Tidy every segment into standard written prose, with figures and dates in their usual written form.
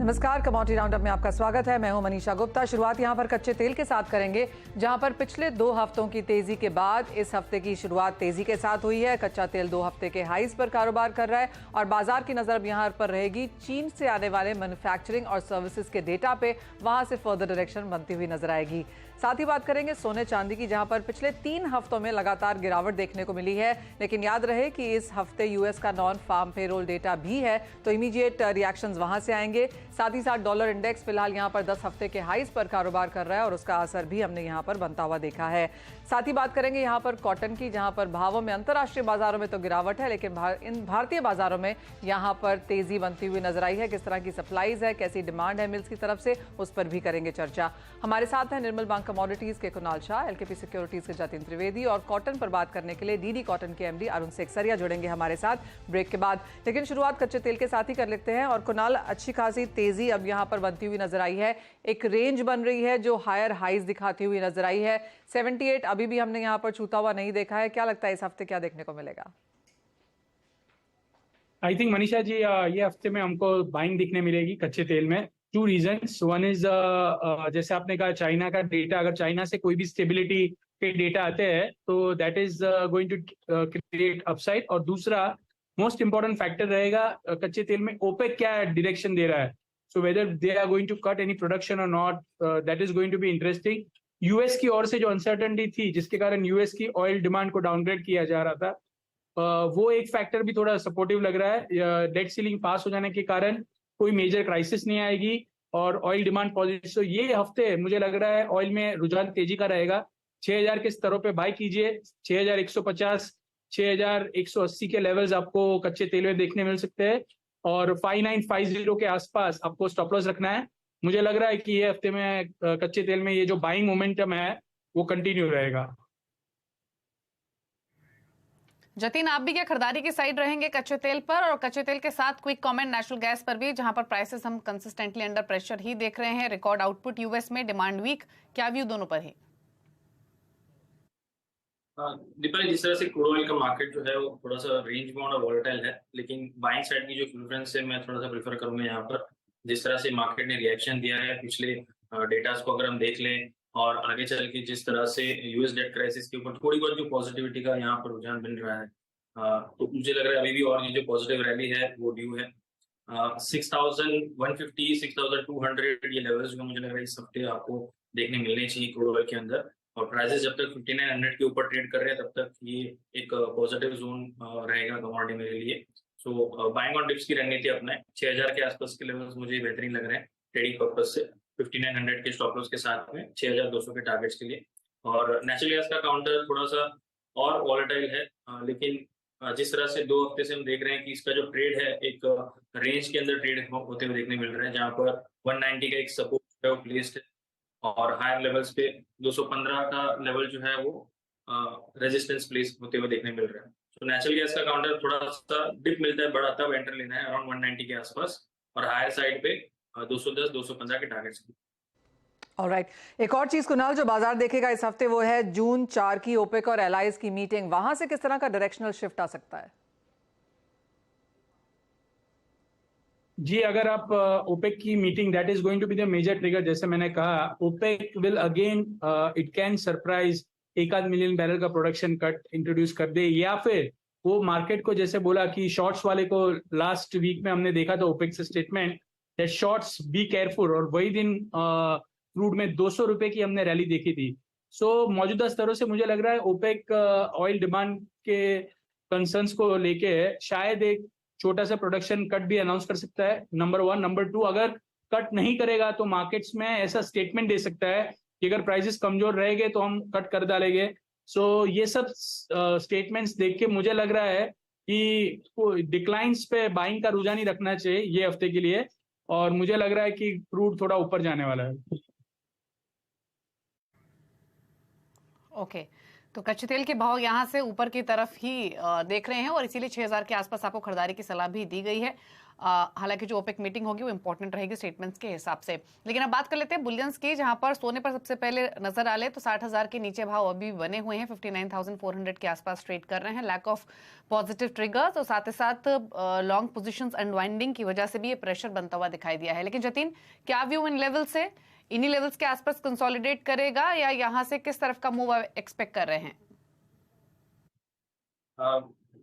नमस्कार, commodity roundup में आपका स्वागत है। मैं हूं मनीषा गुप्ता। शुरुआत यहां पर कच्चे तेल के साथ करेंगे, जहां पर पिछले 2 हफ्तों की तेजी के बाद इस हफ्ते की शुरुआत तेजी के साथ हुई है। कच्चा तेल 2 हफ्ते के हाईज पर कारोबार कर रहा है और बाजार की नजर अब यहां पर रहेगी चीन से आने वाले मैन्युफैक्चरिंग और सर्विसेज के डेटा पे। वहां से फर्दर डायरेक्शन बनती हुई नजर आएगी। साथ ही बात करेंगे सोने चांदी की, जहां पर पिछले 3 हफ्तों में लगातार गिरावट देखने को मिली है। लेकिन याद रहे कि इस हफ्ते यूएस का नॉन फार्म पेरोल डेटा भी है, तो इमीडिएट रिएक्शंस वहां से आएंगे। साथ ही साथ डॉलर इंडेक्स फिलहाल यहां पर 10 हफ्ते के हाईज पर कारोबार कर रहा है और उसका असर भी हमने यहां पर बनता हुआ देखा है। साथ ही बात करेंगे यहां पर कॉटन की, जहां पर भावों में अंतर्राष्ट्रीय बाजारों में तो गिरावट है, लेकिन इन भारतीय बाजारों में यहां पर तेजी बनती हुई नजर आई है। किस तरह की सप्लाईज है, कैसी डिमांड है मिल्स की तरफ से, उस पर भी करेंगे चर्चा। हमारे साथ हैं निर्मल बैंक कमोडिटीज के कुणाल शाह, एलकेपी सिक्योरिटीज के जतिन त्रिवेदी और कॉटन पर बात करने के लिए डीडी कॉटन के एमडी अरुण सेक्सरिया जुड़ेंगे हमारे साथ ब्रेक के बाद। लेकिन शुरुआत कच्चे तेल के साथ ही कर लेते हैं। और कुणाल, अच्छी खासी तेजी अब यहां पर बनती हुई नजर आई है। एक रेंज बन रही है जो हायर हाईज दिखाती हुई नजर आई है। 78 अभी भी हमने यहां पर छूता हुआ नहीं देखा है। क्या लगता है इस हफ्ते क्या देखने को मिलेगा? आई थिंक मनीषा जी, ये हफ्ते में हमको बाइंग दिखने मिलेगी कच्चे तेल में। 2 रीजंस। वन इज, जैसे आपने कहा, चाइना का डेटा। अगर चाइना से कोई भी स्टेबिलिटी के डेटा आते हैं तो that is going to create upside. और दूसरा मोस्ट इंपॉर्टेंट फैक्टर रहेगा कच्चे तेल में, ओपेक क्या डायरेक्शन दे रहा है। So whether they are going to cut any production और not, that is going to be interesting. US की ओर से जो अनसर्टेनिटी थी, जिसके कारण यूएस की ऑयल डिमांड को डाउनग्रेड किया जा रहा था, वो एक फैक्टर भी थोड़ा सपोर्टिव लग रहा है। डेट सीलिंग पास हो जाने के कारण कोई मेजर क्राइसिस नहीं आएगी और ऑयल डिमांड पॉजिटिव। तो ये हफ्ते मुझे लग रहा है ऑयल में रुझान तेजी का रहेगा। 6000 के स्तरों पे बाय कीजिए। 6150, 6180 के लेवल्स आपको कच्चे तेल में देखने मिल सकते हैं और 5950 के आसपास आपको स्टॉप लॉस रखना है। मुझे लग रहा है कि ये हफ्ते में कच्चे तेल में ये जो बाइंग मोमेंटम है वो कंटिन्यू रहेगा। जतिन, आप भी क्या खरीदारी की साइड रहेंगे कच्चे तेल पर? और कच्चे तेल के साथ क्विक कमेंट नेचुरल गैस पर भी, जहां पर प्राइसेस हम कंसिस्टेंटली अंडर प्रेशर ही देख रहे हैं। रिकॉर्ड आउटपुट यूएस में, डिमांड वीक, क्या व्यू दोनों पर है? दीपा, जिस तरह से क्रूड ऑयल का मार्केट जो है वो थोड़ा सा रेंज बाउंड और वोलेटाइल है, लेकिन बाइंग साइड की जो प्रेफरेंस है मैं थोड़ा सा प्रेफर करूंगा यहाँ पर। जिस तरह से मार्केट ने रिएक्शन दिया है पिछले डेटास को अगर हम देख लें और आगे चल के जिस तरह से यूएस डेट क्राइसिस के ऊपर थोड़ी बहुत जो पॉजिटिविटी का यहाँ पर रुझान बन रहा है, तो मुझे लग रहा है अभी भी और ये जो पॉजिटिव रैली है वो ड्यू है। 6150, 6200 ये लेवल्स जो मुझे लग रहा है इस हफ्ते आपको देखने मिलने चाहिए क्रूड ऑयल के अंदर। और प्राइसेस जब तक 5900 के ऊपर ट्रेड कर रहे हैं तब तक ये एक पॉजिटिव जोन रहेगा कमोडिटी मेरे लिए। सो बाइंग ऑन डिप्स की रणनीति अपनाएं। 6000 के आसपास के लेवल्स मुझे बेहतरीन लग रहे हैं ट्रेडिंग पर्पज से। 5900 के स्टॉप लॉस के साथ में 6200 के टारगेट्स के लिए। और नेचुरल गैस का काउंटर थोड़ा सा और वॉलेटाइल है, लेकिन जिस तरह से 2 हफ्ते से हम देख रहे हैं कि इसका जो ट्रेड है एक रेंज के अंदर ट्रेड होते हुए देखने मिल रहा है, जहां पर 190 का एक सपोर्ट है वो प्लेस्ड है और हायर लेवल्स पे 215 का लेवल जो है वो रेजिस्टेंस प्लेस होते हुए देखने मिल रहा है। तो नेचुरल गैस का काउंटर थोड़ा सा डिप मिलता है, बड़ा तब एंटर लेना है अराउंड 190 के आसपास और हायर साइड पे 210, 215 के टारगेट्स। ऑलराइट, एक और चीज कुणाल जो बाजार देखेगा इस हफ्ते वो है जून 4 की ओपेक और एलाइज की मीटिंग। वहां से किस तरह का डायरेक्शनल शिफ्ट आ सकता है? जी, अगर आप ओपेक की meeting, that is going to be the major trigger. जैसे मैंने कहा, OPEC will again, it can surprise, 1 million barrel का प्रोडक्शन कट इंट्रोड्यूस कर दे, या फिर वो मार्केट को जैसे बोला कि शॉर्ट्स वाले को लास्ट वीक में हमने देखा था ओपेक से statement that shorts be careful, और वही दिन क्रूड में 200 रुपए की हमने रैली देखी थी। सो मौजूदा स्तरों से मुझे लग रहा है ओपेक ऑयल डिमांड के कंसर्न्स को लेके शायद एक छोटा सा प्रोडक्शन कट भी अनाउंस कर सकता है, नंबर 1। नंबर 2, अगर कट नहीं करेगा तो मार्केट्स में ऐसा स्टेटमेंट दे सकता है कि अगर प्राइसेस कमजोर रहेंगे तो हम कट कर डालेंगे। सो ये सब स्टेटमेंट्स देख के मुझे लग रहा है कि डिक्लाइंस पे बाइंग का रुझान ही रखना चाहिए ये हफ्ते के लिए, और मुझे लग रहा है कि क्रूड थोड़ा ऊपर जाने वाला है। ओके, तो कच्चे तेल के भाव यहाँ से ऊपर की तरफ ही देख रहे हैं और इसीलिए 6000 के आसपास आपको खरीदारी की सलाह भी दी गई है। हालांकि जो ओपेक मीटिंग होगी वो इंपॉर्टेंट रहेगी स्टेटमेंट्स के हिसाब से। लेकिन अब बात कर लेते हैं बुलियंस की, जहां पर सोने पर सबसे पहले नजर डाले तो 60,000 के नीचे भाव अभी बने हुए हैं, 59,400 के आसपास ट्रेड कर रहे हैं। लैक ऑफ पॉजिटिव ट्रिगर्स और साथ ही साथ लॉन्ग पोजीशंस अनवाइंडिंग की वजह से भी ये प्रेशर बनता हुआ दिखाई दिया है। लेकिन जतिन, क्या व्यू इन लेवल से, इन्हीं लेवल्स के आसपास कंसोलिडेट करेगा या यहाँ से किस तरफ का मूव एक्सपेक्ट कर रहे हैं?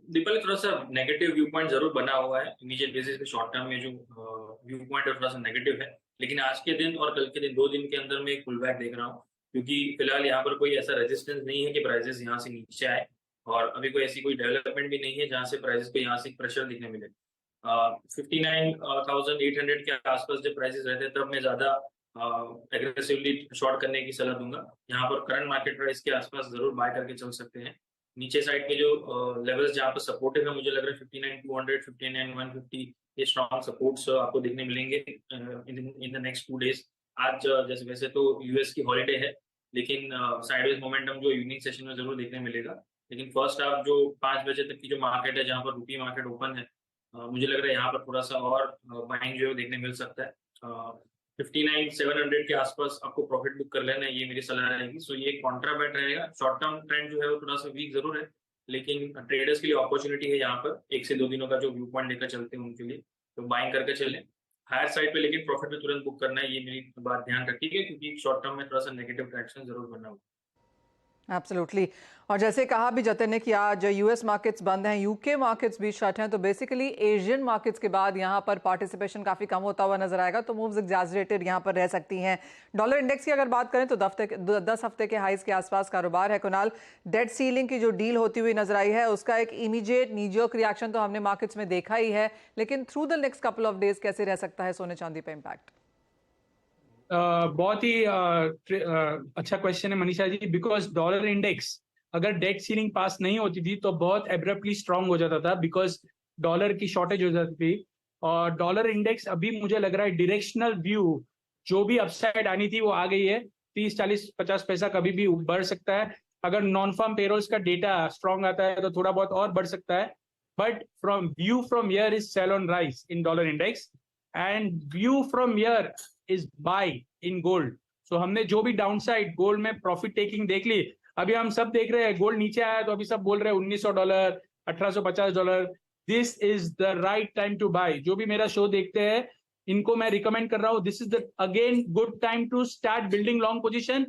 दीपक, थोड़ा सा नेगेटिव व्यू पॉइंट जरूर बना हुआ है इमीडिएट बेसिस पे। शॉर्ट टर्म में जो व्यू पॉइंट है थोड़ा सा नेगेटिव है, लेकिन आज के दिन और कल के दिन 2 दिन के अंदर मैं एक पुल बैक देख रहा हूँ, क्योंकि फिलहाल यहाँ पर कोई ऐसा रेजिस्टेंस नहीं है कि प्राइसेस यहाँ से नीचे आए, और अभी कोई ऐसी कोई डेवलपमेंट भी नहीं है जहाँ से प्राइसेस को यहाँ से प्रेशर दिखने मिले। 59,800 के आसपास जब प्राइसेस रहते हैं तब मैं ज्यादा एग्रेसिवली शॉर्ट करने की सलाह दूंगा। यहाँ पर करंट मार्केट प्राइस के आसपास जरूर बाय करके चल सकते हैं। नीचे साइड के जो लेवल्स जहाँ पर सपोर्टेड है, मुझे लग रहा है 59,200, 59,150 ये स्ट्रॉन्ग सपोर्ट्स आपको देखने मिलेंगे इन द नेक्स्ट 2 डेज। आज जैसे वैसे तो यूएस की हॉलीडे है, लेकिन साइडवेज मोमेंटम जो इवनिंग सेशन में जरूर देखने मिलेगा। लेकिन फर्स्ट हाफ जो 5 बजे तक की जो मार्केट है, जहाँ पर रुपी मार्केट ओपन है, मुझे लग रहा है यहाँ पर थोड़ा सा और बाइंग जो है देखने मिल सकता है। 59,700 के आसपास आपको प्रॉफिट बुक कर लेना है, ये मेरी सलाह रहेगी। सो ये कॉन्ट्रा बैट रहेगा। शॉर्ट टर्म ट्रेंड जो है वो थोड़ा सा वीक जरूर है, लेकिन ट्रेडर्स के लिए अपॉर्चुनिटी है यहाँ पर 1 से 2 दिनों का जो व्यू पॉइंट लेकर चलते हैं उनके लिए, तो बाइंग करके चलें हायर साइड पे, लेकिन प्रॉफिट में तुरंत बुक करना है, ये मेरी बात ध्यान रखिएगा, क्योंकि शॉर्ट टर्म में थोड़ा सा नेगेटिव ट्रैक्शन जरूर बनना होगा। एब्सोल्युटली। और जैसे कहा भी जतिन ने कि आज यूएस मार्केट्स बंद हैं, यूके मार्केट्स भी शट हैं, तो बेसिकली एशियन मार्केट्स के बाद यहाँ पर पार्टिसिपेशन काफ़ी कम होता हुआ नजर आएगा, तो मूव्स एग्जैजरेटेड यहाँ पर रह सकती हैं। डॉलर इंडेक्स की अगर बात करें तो 10 हफ्ते के हाइज के आसपास कारोबार है। कुणाल, डेट सीलिंग की जो डील होती हुई नजर आई है उसका एक इमीडिएट नीजर्क रिएक्शन तो हमने मार्केट्स में देखा ही है, लेकिन through the next couple of days कैसे रह सकता है सोने चांदी पे इम्पैक्ट? बहुत ही अच्छा क्वेश्चन है Manisha ji, because dollar index अगर डेट सीलिंग पास नहीं होती थी तो बहुत एब्रप्टली स्ट्रांग हो जाता था, बिकॉज डॉलर की शॉर्टेज हो जाती थी। और डॉलर इंडेक्स अभी मुझे लग रहा है डायरेक्शनल व्यू जो भी अपसाइड आनी थी वो आ गई है। 30, 40, 50 पैसा कभी भी बढ़ सकता है। अगर नॉन फार्म पेरोल्स का डेटा स्ट्रांग आता है तो थोड़ा बहुत और बढ़ सकता है, but view from here is sell on rise in dollar index, and view from here is buy in gold. So हमने जो भी डाउनसाइड गोल्ड में प्रॉफिट टेकिंग देख ली, अभी हम सब देख रहे हैं गोल्ड नीचे आया तो अभी सब बोल रहे हैं $1,900, $1,850। This is the right time to buy. जो भी मेरा शो देखते हैं इनको मैं रिकमेंड कर रहा हूँ, this is the again good time to start building long position.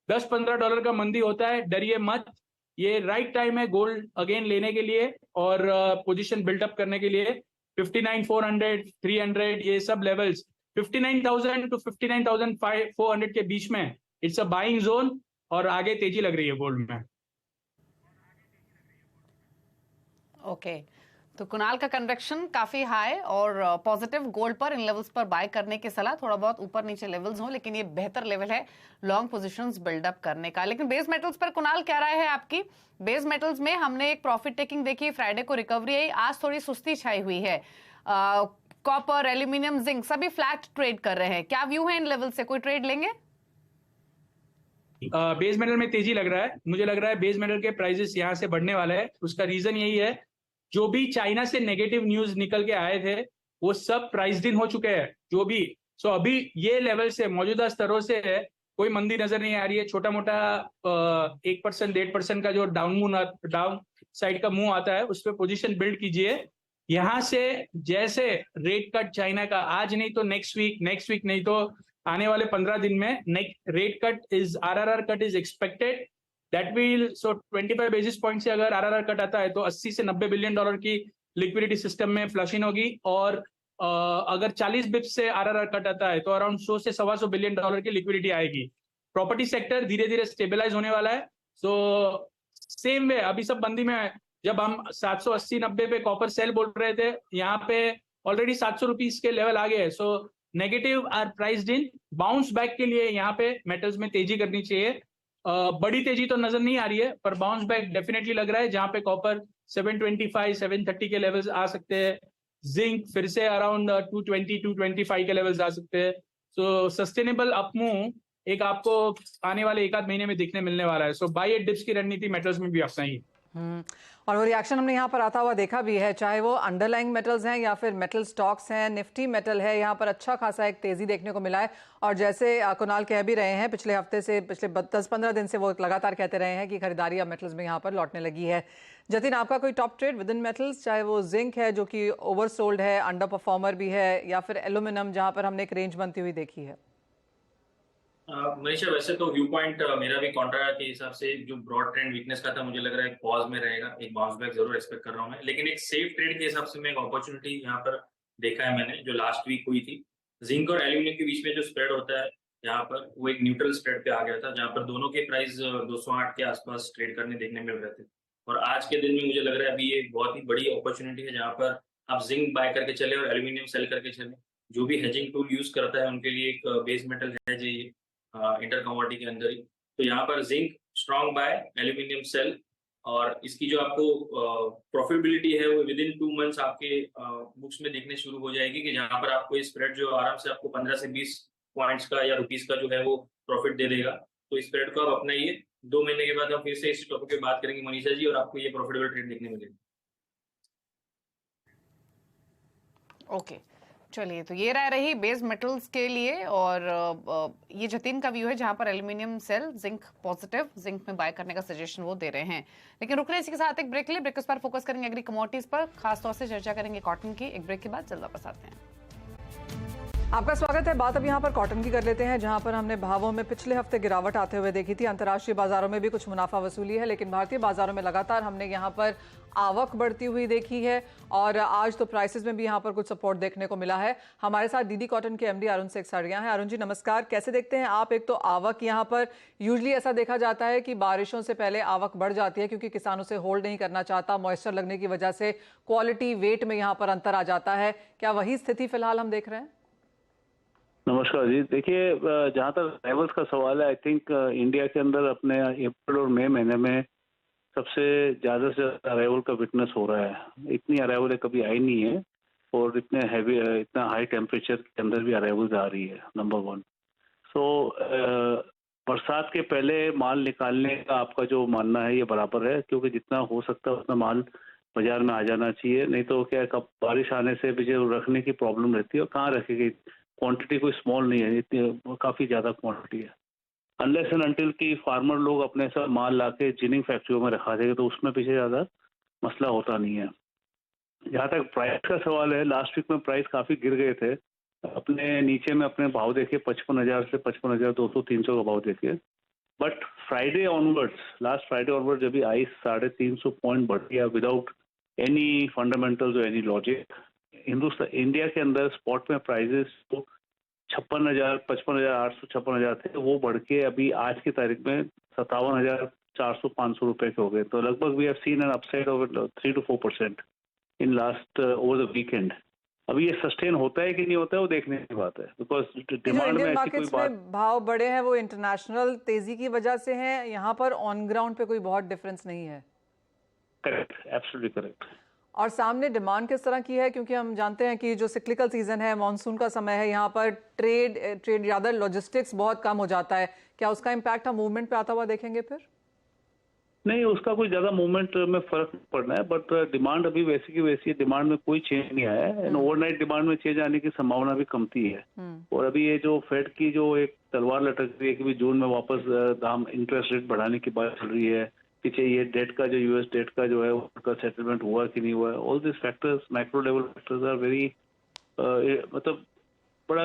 $10-15 का मंदी होता है, डरिए मत, ये राइट टाइम है गोल्ड अगेन लेने के लिए और पोजीशन बिल्डअप करने के लिए। 59,400, 300 ये सब लेवल्स 59,000 to 59,400 के बीच में इट्स अ बाइंग जोन, और आगे तेजी लग रही है गोल्ड में। ओके, तो कुणाल का कन्वेक्शन काफी हाई और पॉजिटिव गोल्ड पर इन लेवल्स पर बाय करने की सलाह। थोड़ा बहुत ऊपर नीचे लेवल्स हो, लेकिन ये बेहतर लेवल है लॉन्ग पोजीशंस बिल्डअप करने का। लेकिन बेस मेटल्स पर कुणाल क्या राय है आपकी? बेस मेटल्स में हमने एक प्रॉफिट टेकिंग देखी, फ्राइडे को रिकवरी आई, आज थोड़ी सुस्ती छाई हुई है। कॉपर, एल्यूमिनियम, जिंक सभी फ्लैट ट्रेड कर रहे हैं, क्या व्यू है इन लेवल से? कोई ट्रेड लेंगे? बेस मेटल में तेजी लग रहा है, मुझे लग रहा है बेस मेटल के प्राइसेस यहाँ से बढ़ने वाले हैं। उसका रीजन यही है, जो भी चाइना से नेगेटिव न्यूज निकल के आए थे वो सब प्राइस इन हो चुके हैं जो भी। सो अभी ये लेवल से मौजूदा स्तरों से है, कोई मंदी नजर नहीं आ रही है। छोटा मोटा 1%, 1.5% का जो डाउन साइड का मुंह आता है उस पर पोजिशन बिल्ड कीजिए। यहाँ से जैसे रेट कट चाइना का आज नहीं तो नेक्स्ट वीक नहीं तो आने वाले 15 दिन में rate cut is RRR cut is expected, that will, so 25 basis point से अगर आरआरआर कट आता है तो 80 से 90 बिलियन डॉलर की लिक्विडिटी सिस्टम में फ्लश इन होगी। और अगर 40 बिप्स से आरआरआर कट आता है तो अराउंड 100 से 125 बिलियन डॉलर की लिक्विडिटी आएगी। प्रॉपर्टी सेक्टर धीरे धीरे स्टेबलाइज होने वाला है। सो सेम वे अभी सब बंदी में, जब हम 780-90 पे कॉपर सेल बोल रहे थे, यहाँ पे ऑलरेडी 700 रुपीज के लेवल आ गए हैं। So negative are priced in, bounce back के लिए यहाँ पे मेटल्स में तेजी करनी चाहिए। बड़ी तेजी तो नजर नहीं आ रही है, पर बाउंस बैक डेफिनेटली लग रहा है, जहां पे कॉपर 725, 730 के लेवल्स आ सकते हैं। जिंक फिर से अराउंड 220, 225 के लेवल्स आ सकते हैं। सो सस्टेनेबल अपमूव एक आपको आने वाले 1 आध महीने में दिखने मिलने वाला है। सो बाय एट डिप्स की रणनीति मेटल्स में भी अपनाइए। और वो रिएक्शन हमने यहाँ पर आता हुआ देखा भी है, चाहे वो अंडरलाइंग मेटल्स हैं या फिर मेटल स्टॉक्स हैं। निफ्टी मेटल है, यहाँ पर अच्छा खासा एक तेजी देखने को मिला है। और जैसे कुणाल कह भी रहे हैं, पिछले हफ्ते से, पिछले 10-15 दिन से वो लगातार कहते रहे हैं कि खरीदारी अब मेटल्स में यहाँ पर लौटने लगी है। जतिन, आपका कोई top trade with in metals, चाहे वो जिंक है जो कि ओवरसोल्ड है, अंडर परफॉर्मर भी है, या फिर एल्यूमिनियम जहाँ पर हमने एक रेंज बनती हुई देखी है? मनीषा, वैसे तो व्यू पॉइंट मेरा भी कॉन्ट्रा के हिसाब से जो ब्रॉड ट्रेंड वीकनेस का था, मुझे लग रहा है एक पॉज में रहेगा, एक बाउंस बैक जरूर एक्सपेक्ट कर रहा हूँ मैं। लेकिन एक सेफ ट्रेड के हिसाब से मैं एक अपॉर्चुनिटी यहाँ पर देखा है मैंने, जो लास्ट वीक हुई थी। जिंक और एल्यूमिनियम के बीच में जो स्प्रेड होता है यहाँ पर, वो एक न्यूट्रल स्प्रेड पे आ गया था, जहाँ पर दोनों के प्राइस 208 के आसपास ट्रेड करने देखने मिल रहे थे। और आज के दिन में मुझे लग रहा है अभी ये बहुत ही बड़ी अपॉर्चुनिटी है, जहाँ पर आप जिंक बाय करके चले और एल्यूमिनियम सेल करके चले। जो भी हेजिंग टूल यूज करता है उनके लिए एक बेस मेटल है जो ये इंटर कमोडिटी के अंदर ही। तो यहाँ पर zinc strong buy, aluminium sell. और इसकी जो आपको प्रॉफिटेबिलिटी है वो विद इन 2 मंथ्स आपके बुक्स में देखने शुरू हो जाएगी, कि जहाँ पर आपको स्प्रेड जो आराम से आपको 15 से 20 पॉइंट्स का या रुपीस का जो है वो प्रॉफिट दे देगा। तो इस स्प्रेड को आप अपनाइए। 2 महीने के बाद हम फिर से इस टॉपिक पे बात करेंगे मनीषा जी, और आपको ये प्रॉफिटेबल ट्रेड देखने मिलेगी। ओके, चलिए, तो ये राय रही बेस मेटल्स के लिए। और ये जतिन का व्यू है, जहां पर aluminium sell, zinc positive, zinc में बाय करने का सजेशन वो दे रहे हैं। लेकिन रुक रहे इसी के साथ एक ब्रेक ले, ब्रेक पर फोकस करेंगे एग्री कमोडिटीज पर, खासतौर से चर्चा करेंगे कॉटन की। एक ब्रेक के बाद जल्द वापस आते हैं। आपका स्वागत है। बात अब यहाँ पर कॉटन की कर लेते हैं, जहाँ पर हमने भावों में पिछले हफ्ते गिरावट आते हुए देखी थी। अंतर्राष्ट्रीय बाजारों में भी कुछ मुनाफा वसूली है, लेकिन भारतीय बाजारों में लगातार हमने यहाँ पर आवक बढ़ती हुई देखी है। और आज तो प्राइसेस में भी यहाँ पर कुछ सपोर्ट देखने को मिला है। हमारे साथ डीडी कॉटन के एमडी अरुण सेक्साड़िया हैं। अरुण जी नमस्कार, कैसे देखते हैं आप? एक तो आवक यहाँ पर यूजली ऐसा देखा जाता है कि बारिशों से पहले आवक बढ़ जाती है, क्योंकि किसानों से होल्ड नहीं करना चाहता, मॉइस्चर लगने की वजह से क्वालिटी वेट में यहाँ पर अंतर आ जाता है। क्या वही स्थिति फिलहाल हम देख रहे हैं? नमस्कार जी, देखिए, जहाँ तक अराइवल्स का सवाल है, आई थिंक इंडिया के अंदर अपने अप्रैल और मई महीने में सबसे ज़्यादा से अराइवल का विटनेस हो रहा है। इतनी अराइवल कभी आई नहीं है, और इतने हैवी, इतना हाई टेम्परेचर के अंदर भी अराइवल्स आ रही है, नंबर 1। सो बरसात के पहले माल निकालने का आपका जो मानना है ये बराबर है, क्योंकि जितना हो सकता है उतना माल बाजार में आ जाना चाहिए। नहीं तो क्या, कब बारिश आने से भी जो रखने की प्रॉब्लम रहती है, और कहाँ रखेगी, क्वांटिटी कोई स्मॉल नहीं है, इतनी काफ़ी ज़्यादा क्वांटिटी है। अनलेस एंड अनटिल कि फार्मर लोग अपने साथ माल लाके जिनिंग फैक्ट्रियों में रखा देंगे, तो उसमें पीछे ज़्यादा मसला होता नहीं है। जहाँ तक प्राइस का सवाल है, लास्ट वीक में प्राइस काफ़ी गिर गए थे। अपने नीचे में अपने भाव देखे 55,000 से 55,200 300 का भाव देखे। But Friday onwards, last Friday onward जब भी आई 350 पॉइंट बढ़ गया विदाउट एनी फंडामेंटल्स और एनी लॉजिक। हिंदुस्तान, इंडिया के अंदर स्पॉट में प्राइजेस तो 56,000, 55,800, 56,000 थे, वो बढ़ के अभी आज की तारीख में 57,400-500 रुपए के हो गए। तो लगभग we have seen an upside of 3 to 4% in last over the weekend. अभी ये सस्टेन होता है कि नहीं होता है वो देखने की बात है, बिकॉज डिमांड में ऐसी कोई बात। भाव बढ़े हैं वो इंटरनेशनल तेजी की वजह से हैं, यहाँ पर ऑन ग्राउंड पे कोई बहुत डिफरेंस नहीं है। Correct, absolutely correct. और सामने डिमांड किस तरह की है? क्योंकि हम जानते हैं कि जो सिक्लिकल सीजन है, मानसून का समय है, यहाँ पर ट्रेड ज़्यादा, लॉजिस्टिक्स बहुत कम हो जाता है। क्या उसका इम्पैक्ट हम मूवमेंट पे आता हुआ देखेंगे फिर? नहीं, उसका कोई ज्यादा मूवमेंट में फर्क नहीं पड़ना है, बट डिमांड अभी वैसी की वैसी है, डिमांड में कोई चेंज नहीं आया है। ओवरनाइट डिमांड में चेंज आने की संभावना भी कमती है। और अभी ये जो फेड की जो एक तलवार लटक रही है कि जून में वापस दाम इंटरेस्ट रेट बढ़ाने की बात चल रही है, पीछे ये डेट का जो यूएस डेट का जो है उसका सेटलमेंट हुआ कि नहीं हुआ, all this factors, macro level factors are very, मतलब बड़ा,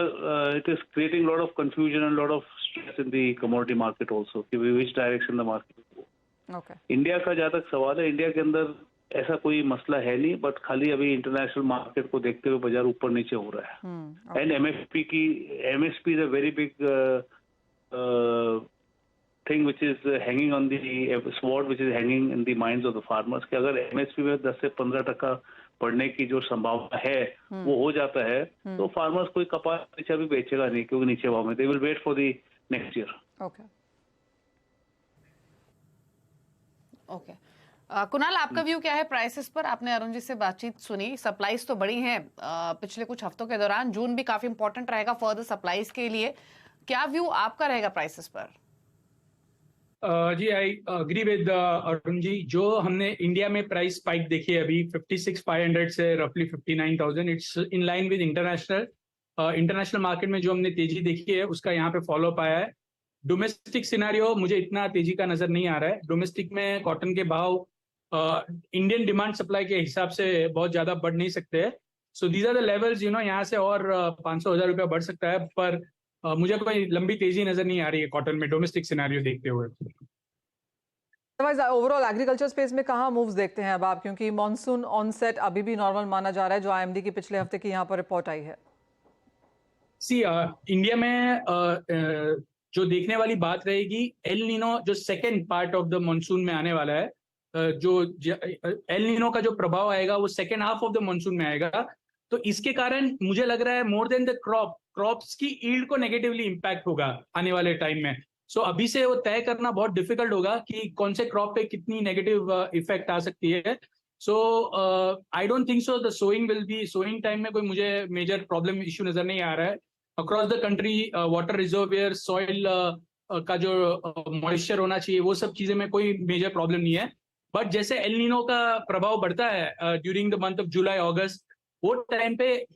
it is creating lot of confusion and lot of stress in the commodity market also, कि which direction the market. India का जहाँ तक सवाल है, इंडिया के अंदर ऐसा कोई मसला है नहीं, बट खाली अभी इंटरनेशनल मार्केट को देखते हुए बाजार ऊपर नीचे हो रहा है। And MSP is a very big thing which is hanging on the sword which is hanging in the minds of the farmers, कि अगर एमएसपी में 10 से 15% बढ़ने की जो संभावना है वो हो जाता है, तो फार्मर्स कोई कपास नीचे भी बेचेगा नहीं, क्योंकि नीचे भाव में they will wait for the next year. Okay, Kunal, आपका व्यू क्या है प्राइसेस पर? आपने अरुण जी से बातचीत सुनी, सप्लाईज तो बड़ी हैं पिछले कुछ हफ्तों के दौरान, जून भी काफी इंपॉर्टेंट रहेगा फर्दर सप्लाईज के लिए। क्या व्यू आपका रहेगा प्राइसेस पर? जी I agree with Arun ji. जो हमने इंडिया में प्राइस स्पाइक देखी है अभी 56,500 से रफली 59,000, it's in line with international market में जो हमने तेजी देखी है उसका यहाँ पे फॉलो आया है। डोमेस्टिक सिनेरियो मुझे इतना तेजी का नजर नहीं आ रहा है। डोमेस्टिक में कॉटन के भाव इंडियन डिमांड सप्लाई के हिसाब से बहुत ज्यादा बढ़ नहीं सकते हैं। So these are the levels, यहाँ से और 500,000 रुपया बढ़ सकता है, पर मुझे कोई लंबी तेजी नजर नहीं आ रही है कॉटन में डोमेस्टिक सिनेरियो देखते हुए। ओवरऑल एग्रीकल्चर स्पेस में कहाँ मूव्स देखते हैं अब आप, क्योंकि मॉनसून ऑनसेट अभी भी नॉर्मल माना जा रहा है जो आईएमडी की पिछले हफ्ते की यहाँ पर रिपोर्ट आई है। इंडिया में जो देखने वाली बात रहेगी, एल नीनो जो second part of the monsoon में आने वाला है, जो एल नीनो का जो प्रभाव आएगा वो second half of the monsoon में आएगा। तो इसके कारण मुझे लग रहा है मोर देन द क्रॉप्स की ईल्ड को नेगेटिवली इम्पैक्ट होगा आने वाले टाइम में। सो अभी से वो तय करना बहुत डिफिकल्ट होगा कि कौन से क्रॉप पे कितनी नेगेटिव इफेक्ट आ सकती है। So I don't think so the sowing time में कोई मुझे मेजर प्रॉब्लम इश्यू नजर नहीं आ रहा है। Across the country water reservoir, soil का जो मॉइस्चर होना चाहिए, वो सब चीजें में कोई मेजर प्रॉब्लम नहीं है। बट जैसे एल नीनो का प्रभाव बढ़ता है during the month of July August, वो टाइम पे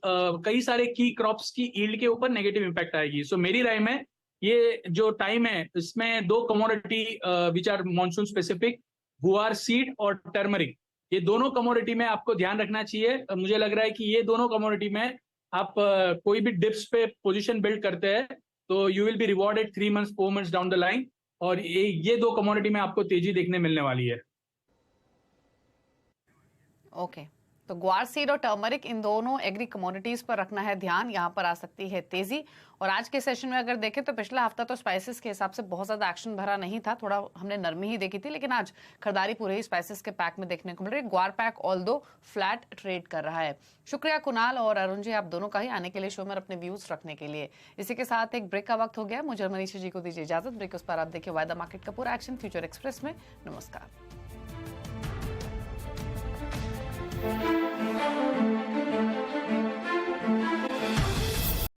कई सारे की क्रॉप्स की ईल्ड के ऊपर नेगेटिव इम्पैक्ट आएगी। सो मेरी राय में ये जो टाइम है इसमें दो commodity which are monsoon specific, guar seed और टर्मरिक, ये दोनों कमोडिटी में आपको ध्यान रखना चाहिए। मुझे लग रहा है कि ये दोनों कमोडिटी में आप कोई भी डिप्स पे पोजीशन बिल्ड करते हैं तो you will be rewarded 3 months 4 months down the line, और ये दो कमोडिटी में आपको तेजी देखने मिलने वाली है। ओके, तो ग्वार सीड और टर्मरिक, इन दोनों एग्री कमोडिटीज पर रखना है ध्यान, यहाँ पर आ सकती है तेजी। और आज के सेशन में अगर देखें तो पिछला हफ्ता तो स्पाइसेस के हिसाब से बहुत ज्यादा एक्शन भरा नहीं था, थोड़ा हमने नरमी ही देखी थी, लेकिन आज खरीदारी पूरे ही स्पाइसेस के पैक में देखने को मिल रही है। ग्वार पैक ऑल दो फ्लैट ट्रेड कर रहा है। शुक्रिया कुणाल और अरुण जी, आप दोनों का ही आने के लिए शो में अपने व्यूज रखने के लिए। इसी के साथ एक ब्रेक का वक्त हो गया, मुझे मनीषा जी को दीजिए इजाजत। ब्रेक उस पर आप देखिए वायदा मार्केट का पूरा एक्शन फ्यूचर एक्सप्रेस में। नमस्कार।